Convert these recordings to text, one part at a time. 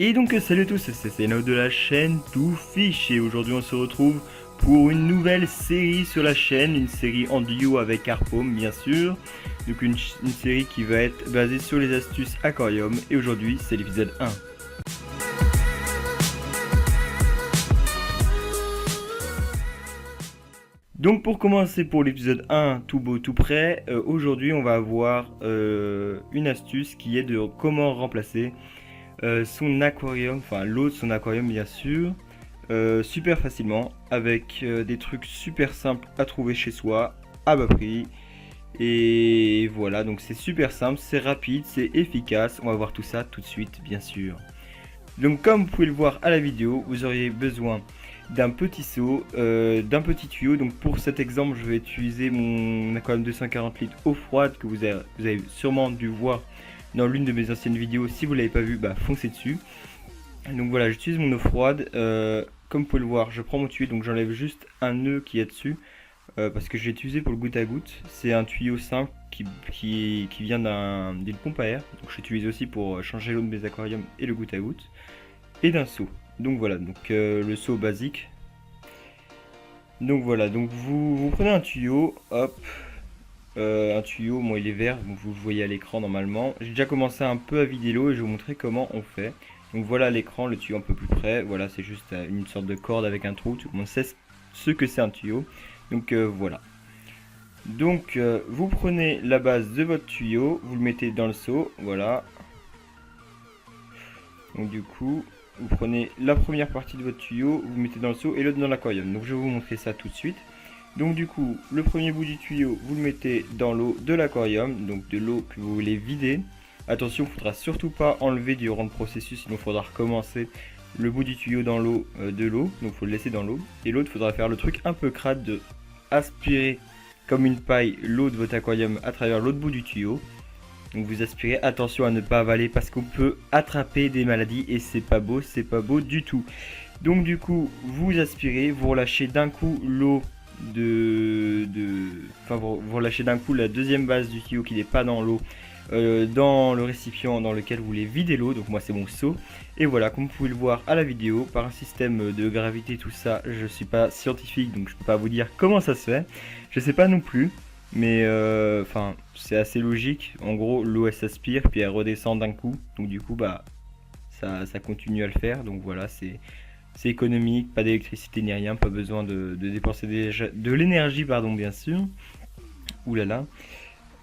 Et donc salut à tous, c'est Zeno de la chaîne Touffish et aujourd'hui on se retrouve pour une nouvelle série sur la chaîne, une série en duo avec Harpom bien sûr. Donc une série qui va être basée sur les astuces aquarium et aujourd'hui c'est l'épisode 1. Donc pour commencer pour l'épisode 1 tout beau tout prêt, aujourd'hui on va avoir une astuce qui est de comment remplacer son aquarium, enfin l'eau de son aquarium bien sûr, super facilement avec des trucs super simples à trouver chez soi à bas prix. Et voilà, donc c'est super simple, c'est rapide, c'est efficace. On va voir tout ça tout de suite bien sûr. Donc comme vous pouvez le voir à la vidéo, vous auriez besoin d'un petit seau, d'un petit tuyau. Donc pour cet exemple, je vais utiliser mon aquarium 240 litres eau froide que vous avez sûrement dû voir dans l'une de mes anciennes vidéos. Si vous ne l'avez pas vu, bah foncez dessus. Donc voilà, j'utilise mon eau froide. Comme vous pouvez le voir, je prends mon tuyau, donc j'enlève juste un nœud qui est dessus. Parce que je l'ai utilisé pour le goutte à goutte. C'est un tuyau simple qui vient d'une pompe à air. Donc je l'utilise aussi pour changer l'eau de mes aquariums et le goutte à goutte. Et d'un seau. Donc voilà, donc le seau basique. Donc voilà, donc vous prenez un tuyau, hop. Un tuyau, bon il est vert, donc vous le voyez à l'écran normalement. J'ai déjà commencé un peu à vider l'eau et je vais vous montrer comment on fait. Donc voilà à l'écran, le tuyau un peu plus près. Voilà, c'est juste une sorte de corde avec un trou. Tout le monde sait ce que c'est un tuyau. Donc voilà. Donc vous prenez la base de votre tuyau, vous le mettez dans le seau, voilà. Donc du coup, vous prenez la première partie de votre tuyau, vous le mettez dans le seau et l'autre dans l'aquarium. Donc je vais vous montrer ça tout de suite. Donc du coup, le premier bout du tuyau, vous le mettez dans l'eau de l'aquarium, donc de l'eau que vous voulez vider. Attention, il ne faudra surtout pas enlever durant le processus, sinon il faudra recommencer le bout du tuyau dans l'eau de l'eau, donc il faut le laisser dans l'eau. Et l'autre, il faudra faire le truc un peu crade de aspirer comme une paille l'eau de votre aquarium à travers l'autre bout du tuyau. Donc vous aspirez, attention à ne pas avaler parce qu'on peut attraper des maladies et c'est pas beau du tout. Donc du coup, vous aspirez, vous relâchez d'un coup l'eau enfin vous relâchez d'un coup la deuxième base du tuyau qui n'est pas dans l'eau, dans le récipient dans lequel vous voulez vider l'eau. Donc moi c'est mon seau. Et voilà, comme vous pouvez le voir à la vidéo, par un système de gravité, tout ça, je suis pas scientifique donc je peux pas vous dire comment ça se fait. Je sais pas non plus. Mais enfin, c'est assez logique. En gros, l'eau elle s'aspire, puis elle redescend d'un coup. Donc du coup, bah, ça continue à le faire. Donc voilà, c'est économique, pas d'électricité ni rien, pas besoin de dépenser de l'énergie, pardon, bien sûr. Ouh là là.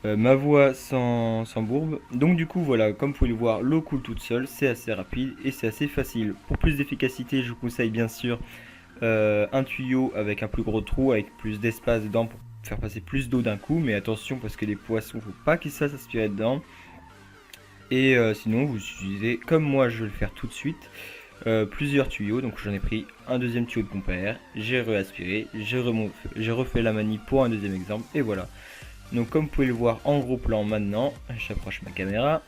Ma voix sans bourbe. Donc du coup, voilà, comme vous pouvez le voir, l'eau coule toute seule. C'est assez rapide et c'est assez facile. Pour plus d'efficacité, je vous conseille bien sûr un tuyau avec un plus gros trou, avec plus d'espace dedans pour faire passer plus d'eau d'un coup, mais attention parce que les poissons, faut pas qu'ils se fassent aspirer dedans. Et sinon, vous utilisez, comme moi je vais le faire tout de suite, plusieurs tuyaux. Donc j'en ai pris un deuxième tuyau de pompe à air, j'ai réaspiré, j'ai refait la manip pour un deuxième exemple, et voilà. Donc comme vous pouvez le voir en gros plan maintenant, j'approche ma caméra.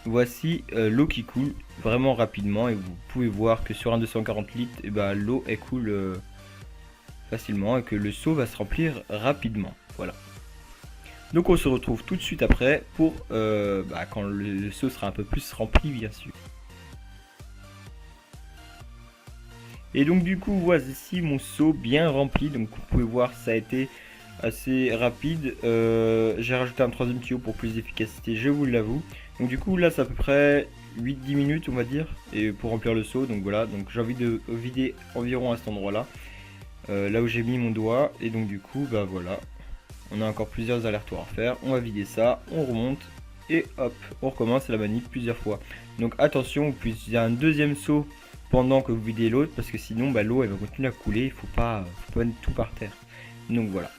Voici l'eau qui coule vraiment rapidement et vous pouvez voir que sur un 240 litres, et bah, l'eau elle coule facilement et que le seau va se remplir rapidement. Voilà. Donc on se retrouve tout de suite après pour quand le seau sera un peu plus rempli bien sûr. Et donc du coup voici mon seau bien rempli. Donc vous pouvez voir ça a été assez rapide. J'ai rajouté un troisième tuyau pour plus d'efficacité, je vous l'avoue. Donc du coup là c'est à peu près 8-10 minutes on va dire et pour remplir le seau. Donc voilà, donc j'ai envie de vider environ à cet endroit là. Là où j'ai mis mon doigt. Et donc du coup bah voilà, on a encore plusieurs allers-retours à faire. On va vider ça, on remonte et hop, on recommence la manip plusieurs fois. Donc attention, vous pouvez utiliser un deuxième seau pendant que vous videz l'autre parce que sinon bah, l'eau elle va continuer à couler. Il faut pas mettre tout par terre. Donc voilà,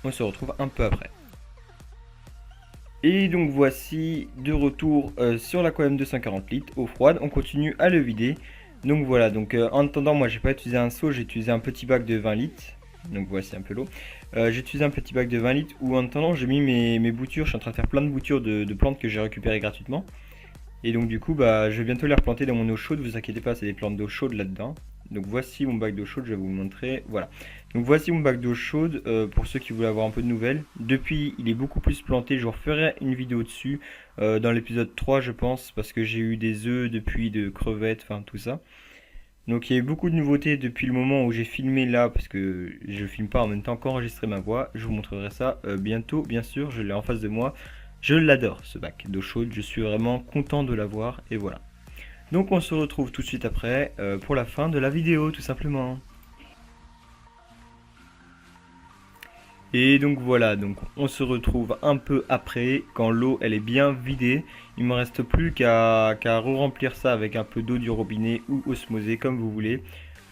on se retrouve un peu après. Et donc voici de retour sur l'aquarium 240 litres eau froide. On continue à le vider. Donc voilà, donc en attendant, moi j'ai pas utilisé un seau, j'ai utilisé un petit bac de 20 litres. Donc voici un peu l'eau. J'ai utilisé un petit bac de 20 litres où en attendant j'ai mis mes boutures. Je suis en train de faire plein de boutures de plantes que j'ai récupérées gratuitement. Et donc du coup bah, je vais bientôt les replanter dans mon eau chaude. Vous inquiétez pas, c'est des plantes d'eau chaude là-dedans. Donc voici mon bac d'eau chaude, je vais vous le montrer. Voilà. Donc voici mon bac d'eau chaude pour ceux qui voulaient avoir un peu de nouvelles. Depuis, il est beaucoup plus planté. Je vous referai une vidéo dessus dans l'épisode 3, je pense, parce que j'ai eu des œufs depuis, de crevettes, enfin tout ça. Donc il y a eu beaucoup de nouveautés depuis le moment où j'ai filmé là, parce que je filme pas en même temps qu'enregistrer ma voix. Je vous montrerai ça bientôt, bien sûr. Je l'ai en face de moi. Je l'adore ce bac d'eau chaude. Je suis vraiment content de l'avoir et voilà. Donc on se retrouve tout de suite après pour la fin de la vidéo tout simplement. Et donc voilà, donc on se retrouve un peu après quand l'eau elle est bien vidée. Il me reste plus qu'à re-remplir ça avec un peu d'eau du robinet ou osmosée comme vous voulez.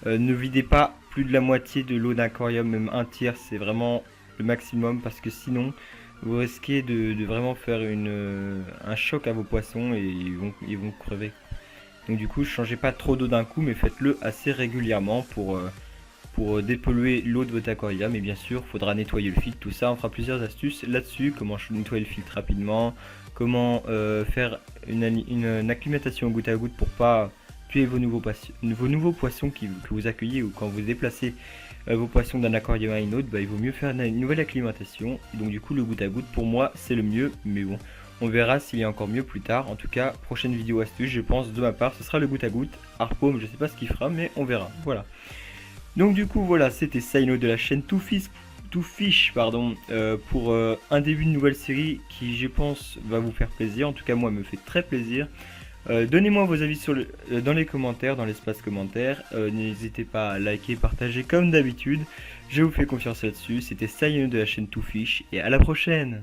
Ne videz pas plus de la moitié de l'eau d'aquarium, même un tiers, c'est vraiment le maximum parce que sinon vous risquez de vraiment faire un choc à vos poissons et ils vont crever. Donc du coup, changez pas trop d'eau d'un coup, mais faites-le assez régulièrement pour dépolluer l'eau de votre aquarium. Et bien sûr, il faudra nettoyer le filtre, tout ça. On fera plusieurs astuces là-dessus, comment nettoyer le filtre rapidement, comment faire une acclimatation au goutte à goutte pour pas tuer vos nouveaux poissons que vous accueillez ou quand vous déplacez vos poissons d'un aquarium à une autre, bah, il vaut mieux faire une nouvelle acclimatation. Donc du coup, le goutte à goutte, pour moi, c'est le mieux, mais bon. On verra s'il y a encore mieux plus tard. En tout cas, prochaine vidéo astuce, je pense, de ma part, ce sera le goutte à goutte. Harpo, je sais pas ce qu'il fera, mais on verra. Voilà. Donc du coup, voilà, c'était Saino de la chaîne Fish, pardon, pour un début de nouvelle série qui, je pense, va vous faire plaisir. En tout cas, moi, me fait très plaisir. Donnez-moi vos avis dans les commentaires, dans l'espace commentaire. N'hésitez pas à liker, partager comme d'habitude. Je vous fais confiance là-dessus. C'était Saino de la chaîne Fish et à la prochaine.